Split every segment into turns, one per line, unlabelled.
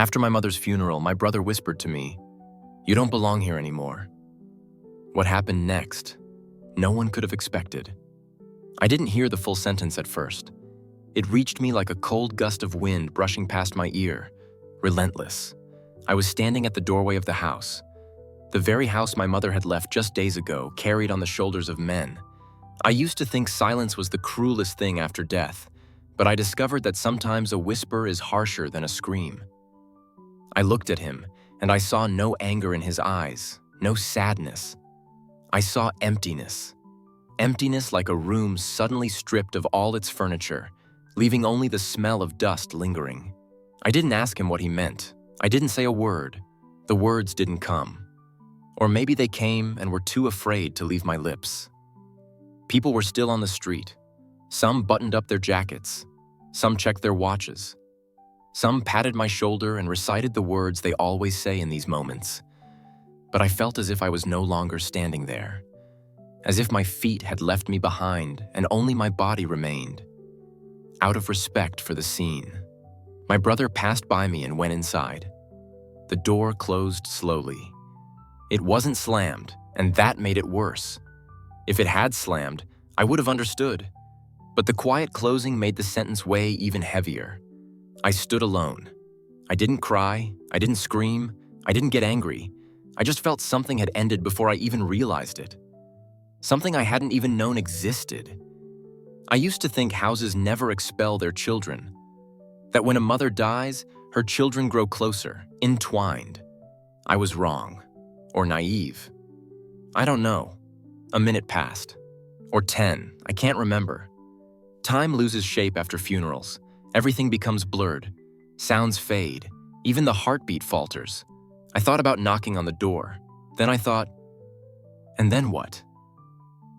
After my mother's funeral, my brother whispered to me, "You don't belong here anymore." What happened next? No one could have expected. I didn't hear the full sentence at first. It reached me like a cold gust of wind brushing past my ear, relentless. I was standing at the doorway of the house, the very house my mother had left just days ago, carried on the shoulders of men. I used to think silence was the cruelest thing after death, but I discovered that sometimes a whisper is harsher than a scream. I looked at him, and I saw no anger in his eyes, no sadness. I saw emptiness. Emptiness like a room suddenly stripped of all its furniture, leaving only the smell of dust lingering. I didn't ask him what he meant. I didn't say a word. The words didn't come. Or maybe they came and were too afraid to leave my lips. People were still on the street. Some buttoned up their jackets. Some checked their watches. Some patted my shoulder and recited the words they always say in these moments. But I felt as if I was no longer standing there. As if my feet had left me behind and only my body remained. Out of respect for the scene, my brother passed by me and went inside. The door closed slowly. It wasn't slammed, and that made it worse. If it had slammed, I would have understood. But the quiet closing made the sentence weigh even heavier. I stood alone. I didn't cry, I didn't scream, I didn't get angry. I just felt something had ended before I even realized it. Something I hadn't even known existed. I used to think houses never expel their children. That when a mother dies, her children grow closer, entwined. I was wrong. Or naive. I don't know. A minute passed. Or 10, I can't remember. Time loses shape after funerals. Everything becomes blurred. Sounds fade. Even the heartbeat falters. I thought about knocking on the door. Then I thought, and then what?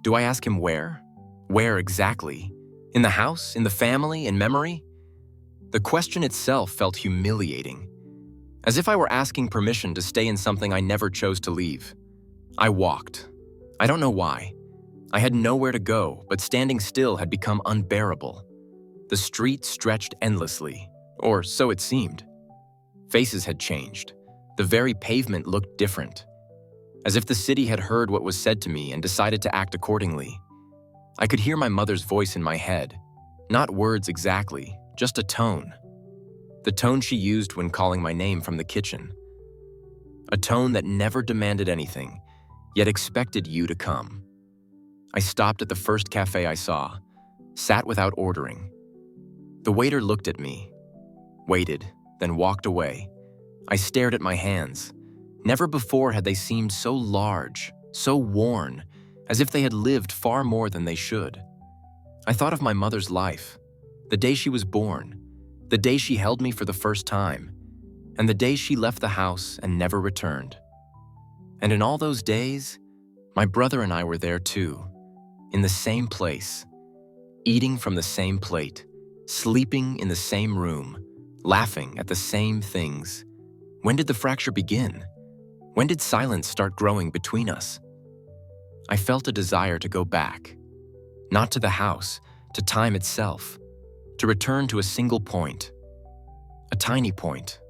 Do I ask him where? Where exactly? In the house? In the family? In memory? The question itself felt humiliating. As if I were asking permission to stay in something I never chose to leave. I walked. I don't know why. I had nowhere to go, but standing still had become unbearable. The street stretched endlessly, or so it seemed. Faces had changed. The very pavement looked different. As if the city had heard what was said to me and decided to act accordingly. I could hear my mother's voice in my head. Not words exactly, just a tone. The tone she used when calling my name from the kitchen. A tone that never demanded anything, yet expected you to come. I stopped at the first cafe I saw, sat without ordering. The waiter looked at me, waited, then walked away. I stared at my hands. Never before had they seemed so large, so worn, as if they had lived far more than they should. I thought of my mother's life, the day she was born, the day she held me for the first time, and the day she left the house and never returned. And in all those days, my brother and I were there too, in the same place, eating from the same plate, sleeping in the same room, laughing at the same things. When did the fracture begin? When did silence start growing between us? I felt a desire to go back, not to the house, to time itself, to return to a single point, a tiny point,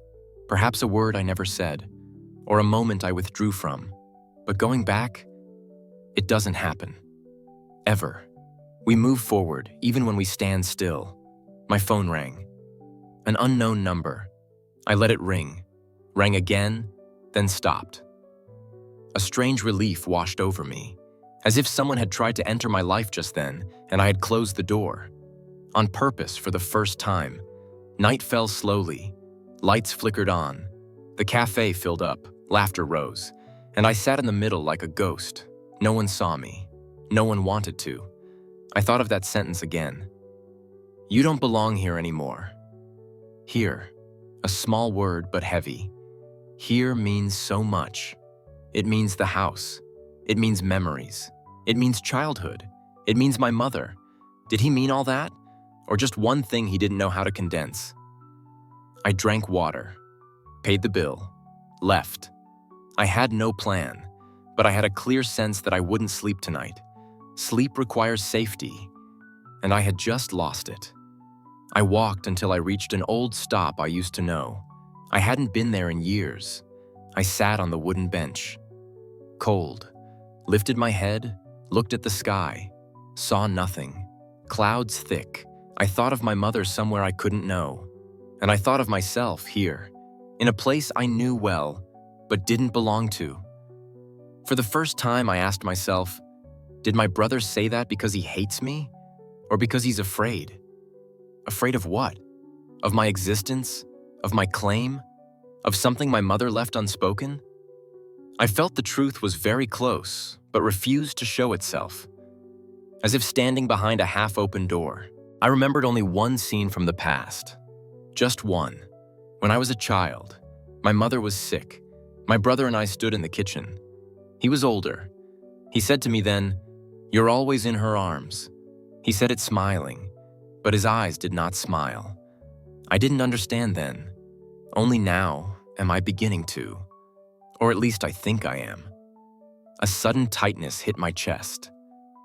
perhaps a word I never said, or a moment I withdrew from. But going back, it doesn't happen. Ever. We move forward, even when we stand still. My phone rang. An unknown number. I let it ring, rang again, then stopped. A strange relief washed over me, as if someone had tried to enter my life just then, and I had closed the door. On purpose for the first time. Night fell slowly. Lights flickered on. The cafe filled up. Laughter rose. And I sat in the middle like a ghost. No one saw me. No one wanted to. I thought of that sentence again. You don't belong here anymore. Here. A small word, but heavy. Here means so much. It means the house. It means memories. It means childhood. It means my mother. Did he mean all that? Or just one thing he didn't know how to condense? I drank water, paid the bill, left. I had no plan, but I had a clear sense that I wouldn't sleep tonight. Sleep requires safety, and I had just lost it. I walked until I reached an old stop I used to know. I hadn't been there in years. I sat on the wooden bench, cold, lifted my head, looked at the sky, saw nothing. Clouds thick. I thought of my mother somewhere I couldn't know. And I thought of myself here, in a place I knew well, but didn't belong to. For the first time, I asked myself, did my brother say that because he hates me? Or because he's afraid? Afraid of what? Of my existence? Of my claim? Of something my mother left unspoken? I felt the truth was very close, but refused to show itself. As if standing behind a half-open door, I remembered only one scene from the past. Just one. When I was a child, my mother was sick. My brother and I stood in the kitchen. He was older. He said to me then, "You're always in her arms." He said it smiling, but his eyes did not smile. I didn't understand then. Only now am I beginning to. Or at least I think I am. A sudden tightness hit my chest.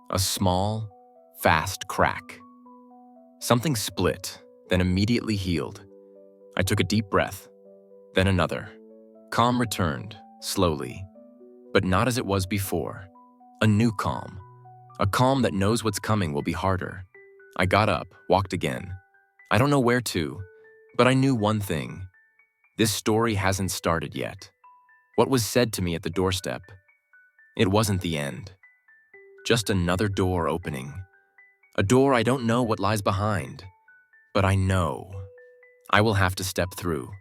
A small, fast crack. Something split, then immediately healed. I took a deep breath, then another. Calm returned, slowly, but not as it was before. A new calm. A calm that knows what's coming will be harder. I got up, walked again. I don't know where to, but I knew one thing. This story hasn't started yet. What was said to me at the doorstep? It wasn't the end. Just another door opening. A door I don't know what lies behind, but I know I will have to step through,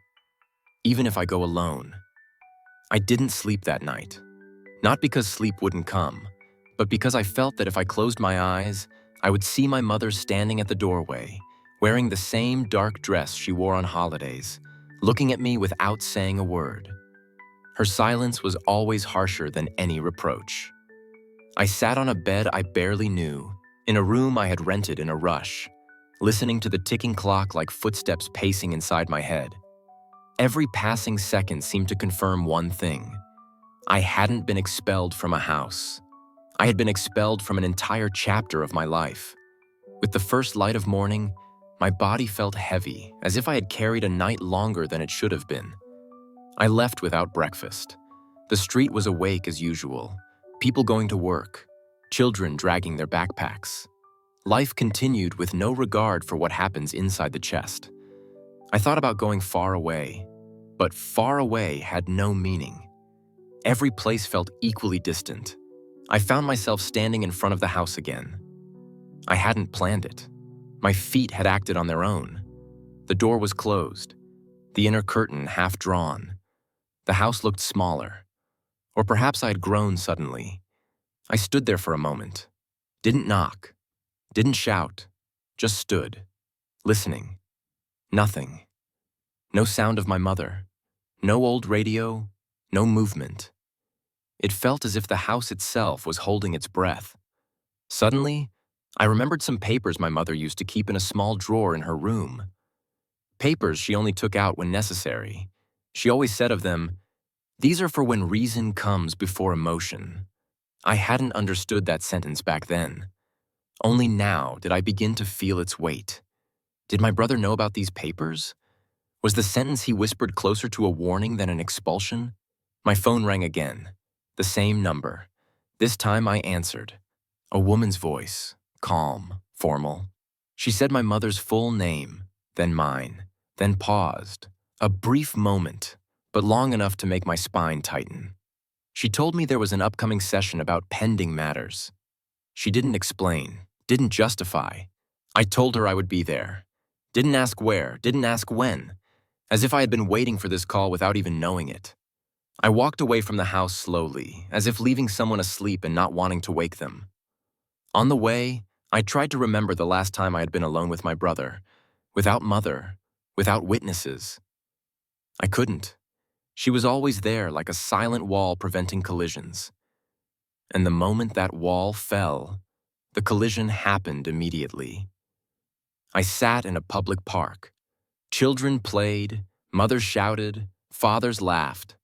even if I go alone. I didn't sleep that night, not because sleep wouldn't come, but because I felt that if I closed my eyes, I would see my mother standing at the doorway, wearing the same dark dress she wore on holidays, looking at me without saying a word. Her silence was always harsher than any reproach. I sat on a bed I barely knew, in a room I had rented in a rush, listening to the ticking clock like footsteps pacing inside my head. Every passing second seemed to confirm one thing. I hadn't been expelled from a house. I had been expelled from an entire chapter of my life. With the first light of morning, my body felt heavy, as if I had carried a night longer than it should have been. I left without breakfast. The street was awake as usual, people going to work, children dragging their backpacks. Life continued with no regard for what happens inside the chest. I thought about going far away, but far away had no meaning. Every place felt equally distant. I found myself standing in front of the house again. I hadn't planned it. My feet had acted on their own. The door was closed, the inner curtain half drawn. The house looked smaller. Or perhaps I had grown suddenly. I stood there for a moment. Didn't knock. Didn't shout. Just stood. Listening. Nothing. No sound of my mother. No old radio. No movement. It felt as if the house itself was holding its breath. Suddenly, I remembered some papers my mother used to keep in a small drawer in her room. Papers she only took out when necessary. She always said of them, "These are for when reason comes before emotion." I hadn't understood that sentence back then. Only now did I begin to feel its weight. Did my brother know about these papers? Was the sentence he whispered closer to a warning than an expulsion? My phone rang again. The same number. This time I answered. A woman's voice, calm, formal. She said my mother's full name, then mine, then paused. A brief moment, but long enough to make my spine tighten. She told me there was an upcoming session about pending matters. She didn't explain, didn't justify. I told her I would be there. Didn't ask where, didn't ask when, as if I had been waiting for this call without even knowing it. I walked away from the house slowly, as if leaving someone asleep and not wanting to wake them. On the way, I tried to remember the last time I had been alone with my brother, without mother, without witnesses. I couldn't. She was always there like a silent wall preventing collisions. And the moment that wall fell, the collision happened immediately. I sat in a public park. Children played, mothers shouted, fathers laughed.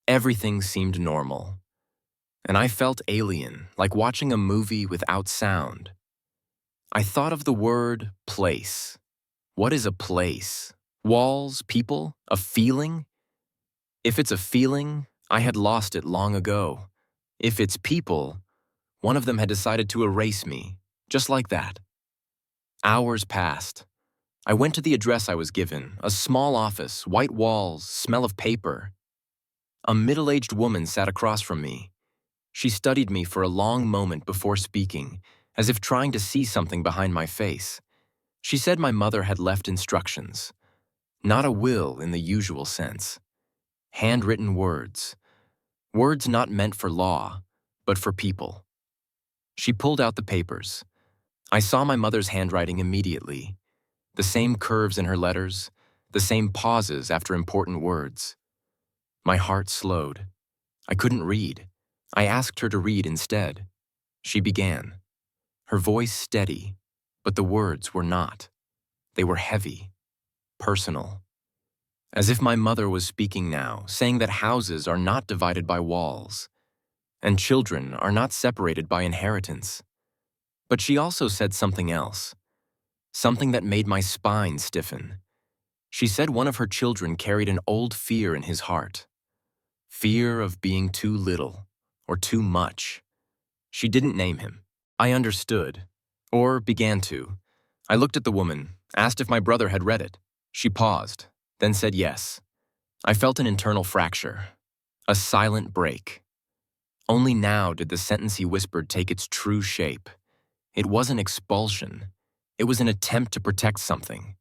Everything seemed normal. And I felt alien, like watching a movie without sound. I thought of the word place. What is a place? Walls, people, a feeling? If it's a feeling, I had lost it long ago. If it's people, one of them had decided to erase me, just like that. Hours passed. I went to the address I was given, a small office, white walls, smell of paper. A middle-aged woman sat across from me. She studied me for a long moment before speaking, as if trying to see something behind my face. She said my mother had left instructions. Not a will in the usual sense. Handwritten words. Words not meant for law, but for people. She pulled out the papers. I saw my mother's handwriting immediately. The same curves in her letters, the same pauses after important words. My heart slowed. I couldn't read. I asked her to read instead. She began. Her voice steady, but the words were not. They were heavy, personal. As if my mother was speaking now, saying that houses are not divided by walls, and children are not separated by inheritance. But she also said something else, something that made my spine stiffen. She said one of her children carried an old fear in his heart. Fear of being too little, or too much. She didn't name him. I understood, or began to. I looked at the woman, asked if my brother had read it. She paused, then said yes. I felt an internal fracture, a silent break. Only now did the sentence he whispered take its true shape. It wasn't expulsion. It was an attempt to protect something,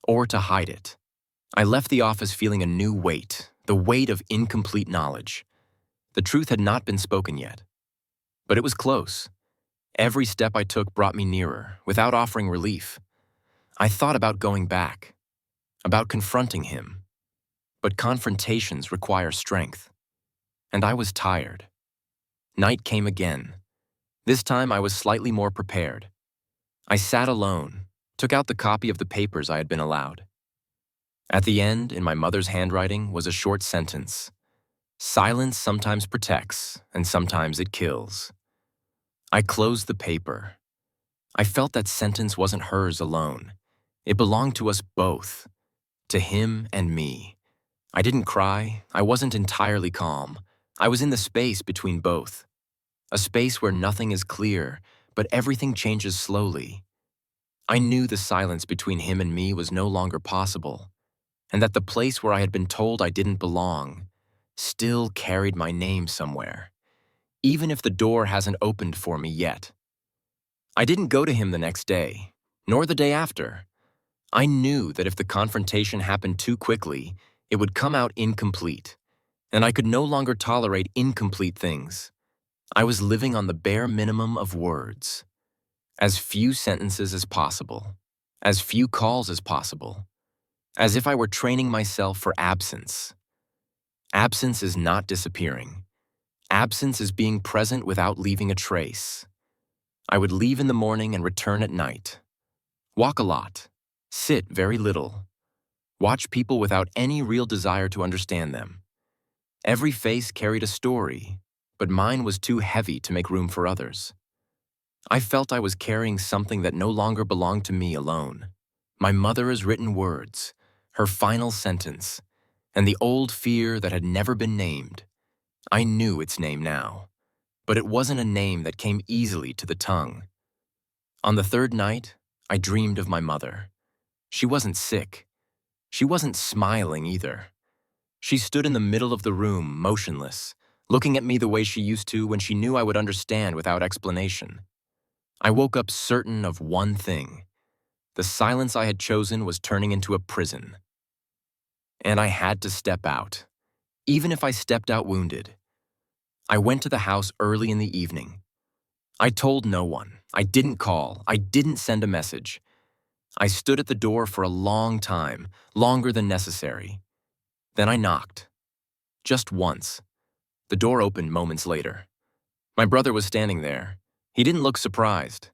or to hide it. I left the office feeling a new weight, the weight of incomplete knowledge. The truth had not been spoken yet, but it was close. Every step I took brought me nearer, without offering relief. I thought about going back, about confronting him, but confrontations require strength, and I was tired. Night came again. This time I was slightly more prepared. I sat alone, took out the copy of the papers I had been allowed. At the end, in my mother's handwriting, was a short sentence. Silence sometimes protects, and sometimes it kills. I closed the paper. I felt that sentence wasn't hers alone. It belonged to us both, to him and me. I didn't cry. I wasn't entirely calm. I was in the space between both. A space where nothing is clear, but everything changes slowly. I knew the silence between him and me was no longer possible, and that the place where I had been told I didn't belong still carried my name somewhere, even if the door hasn't opened for me yet. I didn't go to him the next day, nor the day after. I knew that if the confrontation happened too quickly, it would come out incomplete, and I could no longer tolerate incomplete things. I was living on the bare minimum of words. As few sentences as possible, as few calls as possible, as if I were training myself for absence. Absence is not disappearing. Absence is being present without leaving a trace. I would leave in the morning and return at night. Walk a lot. Sit very little. Watch people without any real desire to understand them. Every face carried a story, but mine was too heavy to make room for others. I felt I was carrying something that no longer belonged to me alone. My mother's written words, her final sentence, and the old fear that had never been named. I knew its name now, but it wasn't a name that came easily to the tongue. On the third night, I dreamed of my mother. She wasn't sick. She wasn't smiling either. She stood in the middle of the room, motionless, looking at me the way she used to when she knew I would understand without explanation. I woke up certain of one thing. The silence I had chosen was turning into a prison. And I had to step out, even if I stepped out wounded. I went to the house early in the evening. I told no one. I didn't call. I didn't send a message. I stood at the door for a long time, longer than necessary. Then I knocked. Just once. The door opened moments later. My brother was standing there. He didn't look surprised,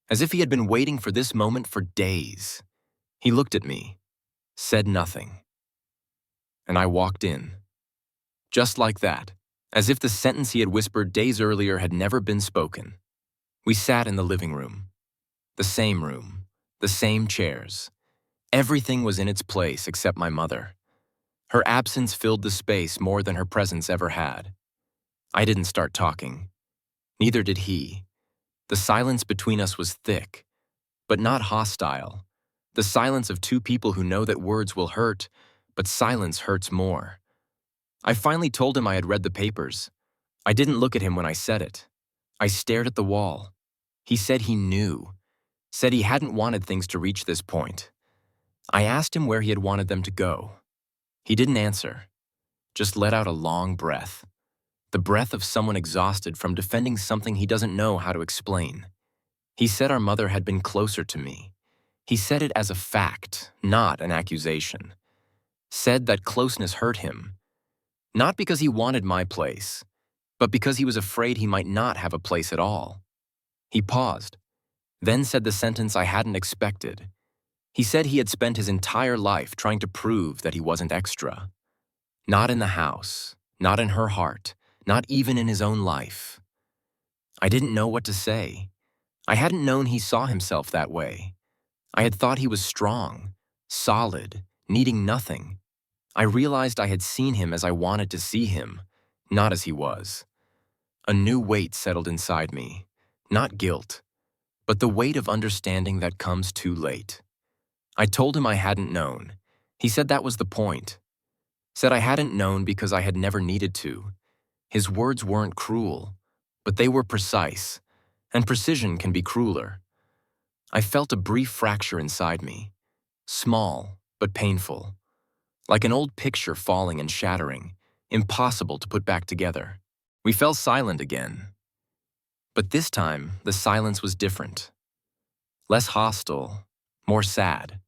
as if he had been waiting for this moment for days. He looked at me, said nothing. And I walked in. Just like that, as if the sentence he had whispered days earlier had never been spoken. We sat in the living room. The same chairs. Everything was in its place except my mother. Her absence filled the space more than her presence ever had. I didn't start talking. Neither did he. The silence between us was thick, but not hostile. The silence of two people who know that words will hurt, but silence hurts more. I finally told him I had read the papers. I didn't look at him when I said it. I stared at the wall. He said he knew, said he hadn't wanted things to reach this point. I asked him where he had wanted them to go. He didn't answer, just let out a long breath. The breath of someone exhausted from defending something he doesn't know how to explain. He said our mother had been closer to me. He said it as a fact, not an accusation. Said that closeness hurt him, not because he wanted my place, but because he was afraid he might not have a place at all. He paused, then said the sentence I hadn't expected. He said he had spent his entire life trying to prove that he wasn't extra. Not in the house, not in her heart, not even in his own life. I didn't know what to say. I hadn't known he saw himself that way. I had thought he was strong, solid, needing nothing. I realized I had seen him as I wanted to see him, not as he was. A new weight settled inside me, not guilt, but the weight of understanding that comes too late. I told him I hadn't known. He said that was the point. Said I hadn't known because I had never needed to. His words weren't cruel, but they were precise, and precision can be crueler. I felt a brief fracture inside me, small but painful, like an old picture falling and shattering, impossible to put back together. We fell silent again. But this time, the silence was different. Less hostile, more sad.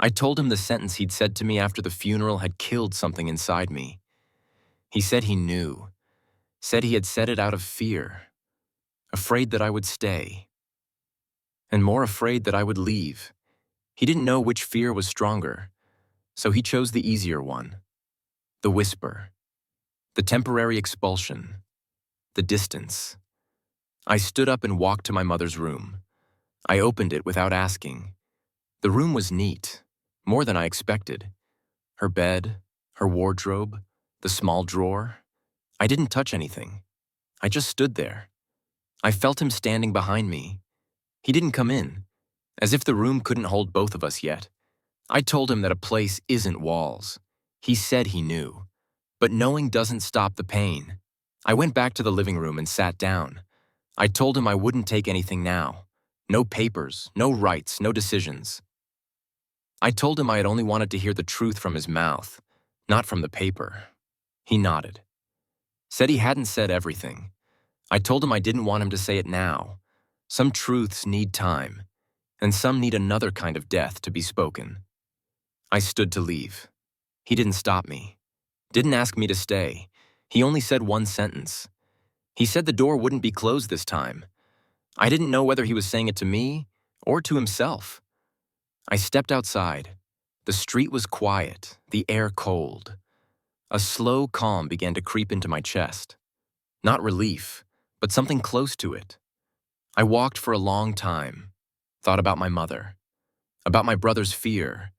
I told him the sentence he'd said to me after the funeral had killed something inside me. He said he knew. Said he had said it out of fear. Afraid that I would stay. And more afraid that I would leave. He didn't know which fear was stronger, so he chose the easier one. The whisper. The temporary expulsion. The distance. I stood up and walked to my mother's room. I opened it without asking. The room was neat, more than I expected. Her bed, her wardrobe, the small drawer. I didn't touch anything. I just stood there. I felt him standing behind me. He didn't come in, as if the room couldn't hold both of us yet. I told him that a place isn't walls. He said he knew. But knowing doesn't stop the pain. I went back to the living room and sat down. I told him I wouldn't take anything now. No papers, no rights, no decisions. I told him I had only wanted to hear the truth from his mouth, not from the paper. He nodded. Said he hadn't said everything. I told him I didn't want him to say it now. Some truths need time, and some need another kind of death to be spoken. I stood to leave. He didn't stop me. Didn't ask me to stay. He only said one sentence. He said the door wouldn't be closed this time. I didn't know whether he was saying it to me or to himself. I stepped outside. The street was quiet, the air cold. A slow calm began to creep into my chest. Not relief, but something close to it. I walked for a long time, thought about my mother, about my brother's fear,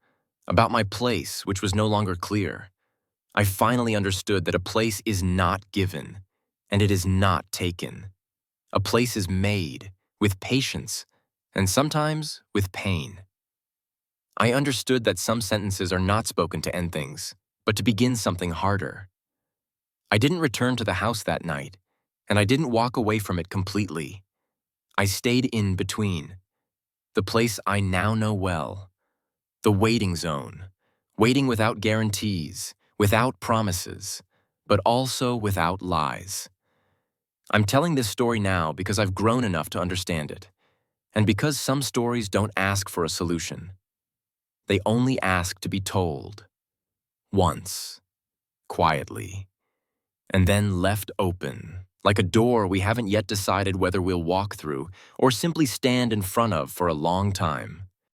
about my place, which was no longer clear. I finally understood that a place is not given, and it is not taken. A place is made, with patience, and sometimes with pain. I understood that some sentences are not spoken to end things, but to begin something harder. I didn't return to the house that night, and I didn't walk away from it completely. I stayed in between, the place I now know well, the waiting zone, waiting without guarantees, without promises, but also without lies. I'm telling this story now because I've grown enough to understand it, and because some stories don't ask for a solution. They only ask to be told. Once, quietly, and then left open, like a door we haven't yet decided whether we'll walk through or simply stand in front of for a long time.